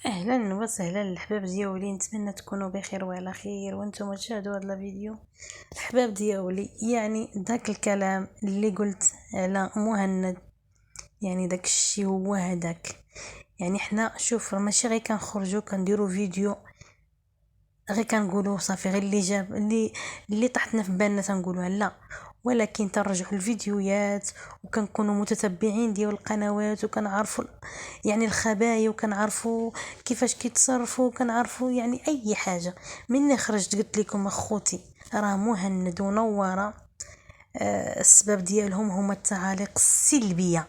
اهلا وسهلا الحباب ديالي، نتمنى تكونوا بخير وعلى خير وانتم تشاهدوا هذا الفيديو. الحباب ديالي، يعني داك الكلام اللي قلت على مهند، يعني داك الشيء هو هداك. يعني حنا شوف، ماشي غير كنخرجوا كنديروا فيديو غير كنقولوا صافي، غير اللي جاب اللي طحتنا في بالنا تنقولوها، لا، ولكن ترجعوا الفيديوهات وكنكونوا متتبعين ديال القنوات وكنعرفوا يعني الخبايا وكنعرفوا كيفاش كيتصرفوا وكنعرفوا يعني اي حاجه. مني خرجت قلت لكم اخوتي راه مهند ونوره، السبب ديالهم هما التعاليق السلبيه،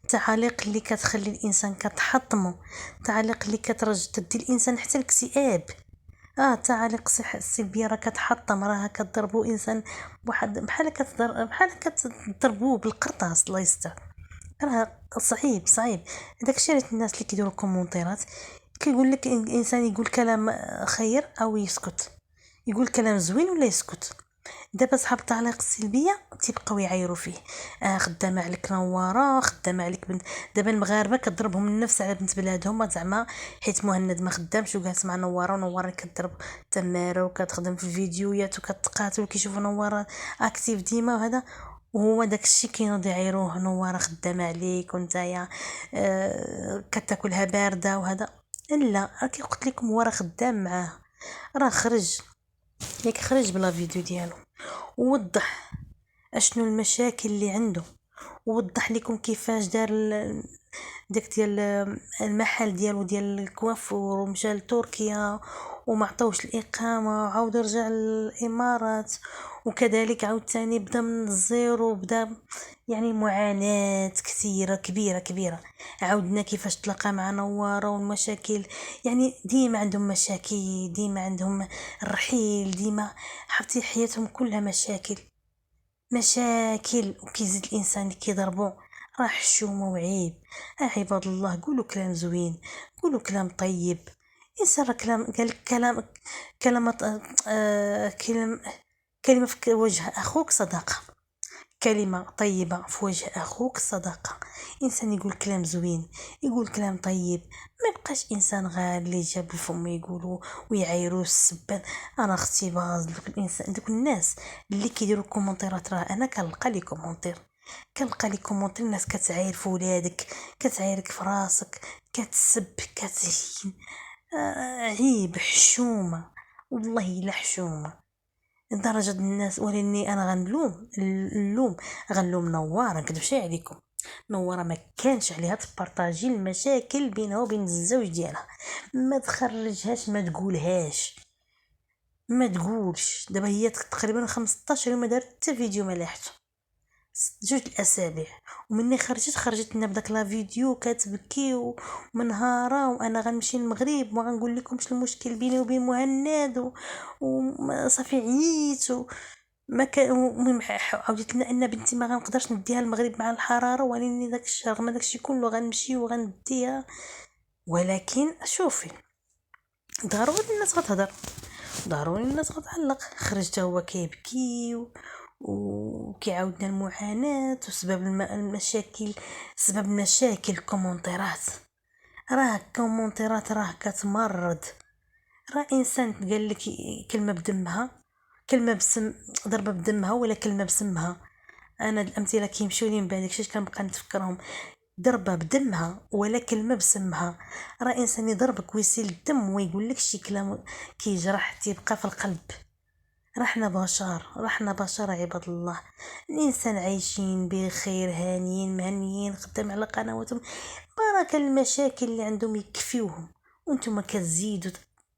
التعاليق اللي كتخلي الانسان كتحطمه، التعاليق اللي تدي الانسان حتى الاكتئاب. التعاليق السلبيه راه كتحطم، راه كتضربوا انسان بواحد بحال كتضربوه بالقرطاس، الله يستر. راه صعيب صعيب. داكشي علاش الناس اللي كيديروا كومونتيرات كيقول لك انسان يقول كلام خير او يسكت، يقول كلام زوين ولا يسكت. دابا صحاب التعليق السلبيه تيبقاو يعايروا فيه، خدامه عليك نواره، خدامه عليك بنت. دابا المغاربه كضربهم النفس على بنت بلادهم زعما حيت مهند ما خدامش وجالس مع نواره، ونواره كضرب تماره وكتخدم في الفيديوهات وكتقاتل وكيشوفوا نواره اكتيف ديما وهذا. وهو داكشي كينوض يعايروه، نواره خدامه عليك ونتايا كتاكلها بارده وهذا. لا، راكي قلت لكم هو راه خدام معاه، راه خرج، ياك خرج بلا فيديو ديالو ووضح اشنو المشاكل اللي عنده، ووضح لكم كيفاش دار داك ديال المحل ديالو ديال الكوافور، ومشى لتركيا وما عطاوش الاقامه وعاود رجع للامارات، وكذلك عاود تاني بدا من الزيرو، بدا يعني معاناة كثيرة كبيرة كبيرة. عاودنا كيفاش تلاقى مع نوارة والمشاكل، يعني ديما عندهم مشاكل، ديما عندهم الرحيل، ديما حتى حياتهم كلها مشاكل مشاكل. وكيزيد الانسان اللي كيضربو راه حشومه وعيب. عباد الله قولوا كلام زوين، قولوا كلام طيب. انسان راه كلام قال كلام، كلمة كلمة في وجه اخوك صدقة، كلمة طيبة في وجه اخوك صدقة. انسان يقول كلام زوين، يقول كلام طيب، ما يبقاش انسان غير اللي جاب الفم يقولوا ويعايروا السبان. انا اختي باز دوك الانسان، دوك الناس اللي كيديروا كومونتيرات، راه انا كنلقى لي كومونتير، كنلقى لي كومونتير الناس كتعاير في ولادك، كتعايرك في راسك، كتسب، كتهين. عيب، حشومه، والله الا حشومه لدرجة الناس. ولاني انا غنلوم نوارة، نكذبش عليكم، نوارة ما كانش عليها تبارطاجي المشاكل بينها وبين الزوج ديالها، ما تخرجهاش، ما تقولهاش، ما تقولش. دابا هي تقريبا 15 يوم ما دارت حتى فيديو ما لاحته، جوج الاسابيع. ومني خرجت لنا بداك لا فيديو كتبكي ومنهاره، وانا غنمشي للمغرب وما غنقول لكمش المشكل بيني وبين مهند وصافي عييت ما كان. المهم عاودت لنا ان بنتي ما غنقدرش نديها المغرب مع الحراره، ولكن داك الشهر رغم داك الشيء كله غنمشي وغنديها. ولكن شوفي، ضروري الناس غتهضر، ضروري الناس غتعلق. خرج هو كيبكي وكيعاودنا المعاناة وسبب المشاكل، سبب مشاكل كومونتيرات. راه كومونتيرات راه كتمرض. راه انسان قال لك كلمه بدمها، كلمه بسم، ضربه بدمها ولا كلمه بسمها. انا الامثله كيمشيو لي من بعد داكشي كنبقى نتفكرهم. ضربه بدمها ولا كلمه بسمها. راه انسان يضربك ويسيل الدم ويقول لك شي كلام كيجرح تيبقى في القلب. رحنا بشر عباد الله. الانسان عايشين بخير، هانيين مهنيين، خدام على قنواتهم، بركة المشاكل اللي عندهم يكفيوهم، وانتم كتزيدوا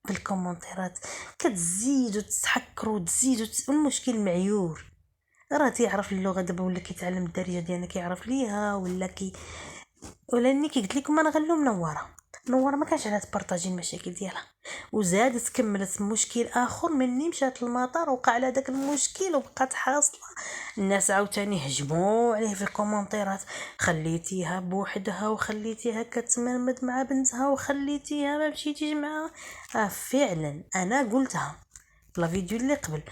بالكومنتيرات، كتزيدوا تحكروا، تزيدوا المشكل معيور. راه تيعرف اللغه دابا، ولا كيتعلم الدارجه ديالنا كيعرف ليها، ولا اني قلت لكم انا غنلوم نوره ما كانش عليها تبارطاجي المشاكل ديالها، وزادت كملت مشكل اخر. مني مشات للمطار وقع على داك المشكل وبقات حاصله، الناس عاوتاني هجموا عليه في الكومونتيرات، خليتيها بوحدها وخليتيها كتمرمد مع بنتها وخليتيها ما مشيتيش معاها. فعلا انا قلتها في لا فيديو اللي قبل،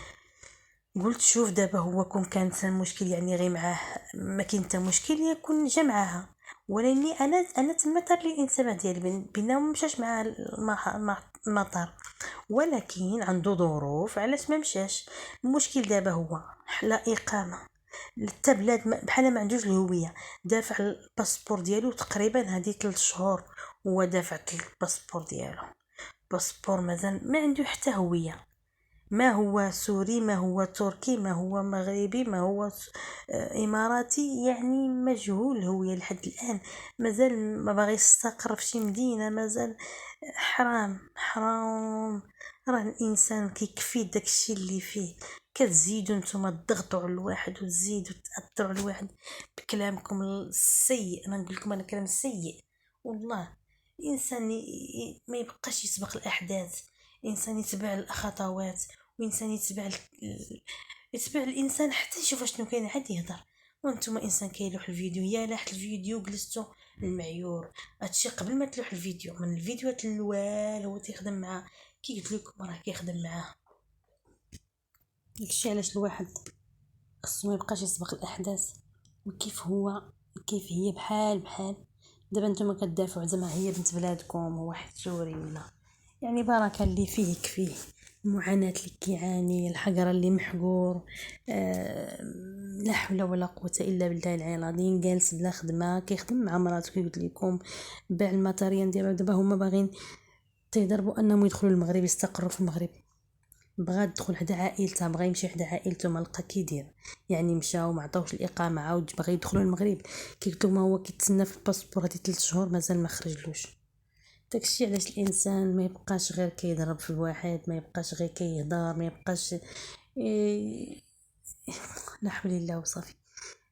قلت شوف دابا هو كون كانت المشكل يعني غير معاه، ما كاين حتى مشكل، يكون جا معاها. ولاني انا تما طار لي الانتباه ديالي بينا ما مشاش مع المطار، ولكن عنده ظروف علاش ما مشاش. المشكل دابا هو حلا اقامه حتى بلاد بحال ما عندوش الهويه، دافع الباسبور ديالو تقريبا هذه 3 شهور هو دافع الباسبور ديالو، باسبور مازال ما عنده حتى هويه، ما هو سوري ما هو تركي ما هو مغربي ما هو اماراتي، يعني مجهول الهويه لحد الان، مازال ما باغي يستقر في شي مدينه، مازال حرام حرام. راه الانسان كيكفي داكشي اللي فيه، كتزيدوا نتوما تضغطوا على الواحد وتزيدوا تاثروا على الواحد بكلامكم السيء. انا نقول لكم انا كلام سيء والله. الانسان ما يبقاش يسبق الاحداث، الانسان يتبع الخطوات، وانسان يتبع الانسان حتى يشوف شنو كاين عاد يهضر. وانتم انسان كيلوح الفيديو، يا لاحت الفيديو جلستو المعيور هادشي قبل ما تلوح الفيديو، من الفيديوهات الاول هو تيخدم معاه، كي قلت لكم راه كيخدم معاه. داكشي علاش الواحد خصو ما يبقاش يسبق الاحداث، وكيف هو كيف هي بحال دابا نتوما كتدافعوا زعما هي بنت بلادكم وواحد سوري ولا، يعني بركه اللي فيه يكفيه. المعاناة اللي كيعاني، الحقر اللي محقور، لا حول ولا قوة الا بالله العلي العظيم. جالس بلا خدمه كيخدم مع مراته كي قلت لكم، باع الماتريال ديالو. دابا هما باغيين تيضربوا انهم يدخلوا المغرب، يستقروا في المغرب. بغا تدخل حدا عائلتها، بغا يمشي حدا عائلته، ما لقى كيدير، يعني مشاو ما عطاوش الاقامه، عاود بغا يدخلوا المغرب. كي قلت لهم هو كيتسنى في الباسبور هذه 3 شهور مازال ما خرجلوش. داكشي علاش الانسان ما يبقاش غير كيضرب في الواحد، ما يبقاش غير كيهضر، ما يبقاش لا حول الله وصافي.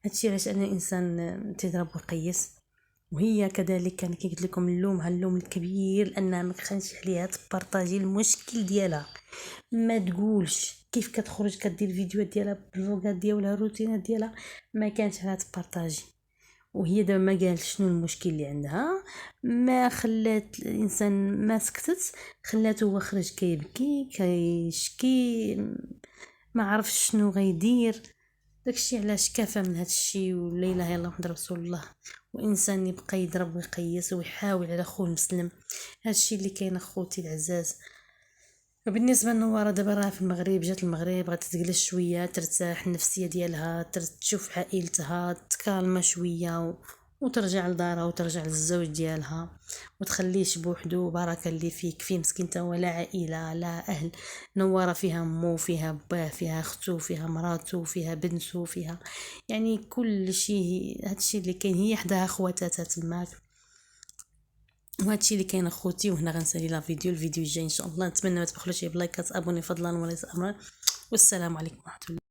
هادشي علاش انا انسان تضرب وقيس. وهي كذلك انا كي قلت لكم اللوم الكبير لانها ما كانش عليها تبارطاجي المشكل ديالها، ما تقولش كيف كتخرج كدير الفيديوهات ديالها بالفوغات ديالها الروتينات ديالها، ما كانش عليها تبارطاجي. وهي دابا ما قالت شنو المشكل اللي عندها، ما خلات الانسان ما سكتت، خلاته هو خرج كيبكي كيشكي، ما عرفش شنو غيدير. داكشي علاش كافى من هادشي، ولا اله الا الله محمد رسول الله. وانسان يبقى يضرب ويقيس ويحاول على خوه المسلم، هادشي اللي كاين اخوتي العزاز. وبالنسبه لنواره دابا راه في المغرب، جات المغرب غادي تجلس شويه ترتاح النفسيه ديالها، تشوف عائلتها، تكالما شويه وترجع لدارها وترجع للزوج ديالها، وتخليش بوحدو. بركه اللي فيك فيه مسكين تا ولا عائله لا اهل. نواره فيها مو، فيها باه، فيها اختو، فيها مراتو، فيها بنتو، فيها يعني كل شيء. هادشي اللي كاين، هي حداها خواتاتها تماك. وهادشي اللي كاين اخوتي. وهنا غنسالي لا الفيديو الجاي ان شاء الله. نتمنى ما تبخلوش بلايكات، ابوني فضلا وليس امرا. والسلام عليكم ورحمه الله.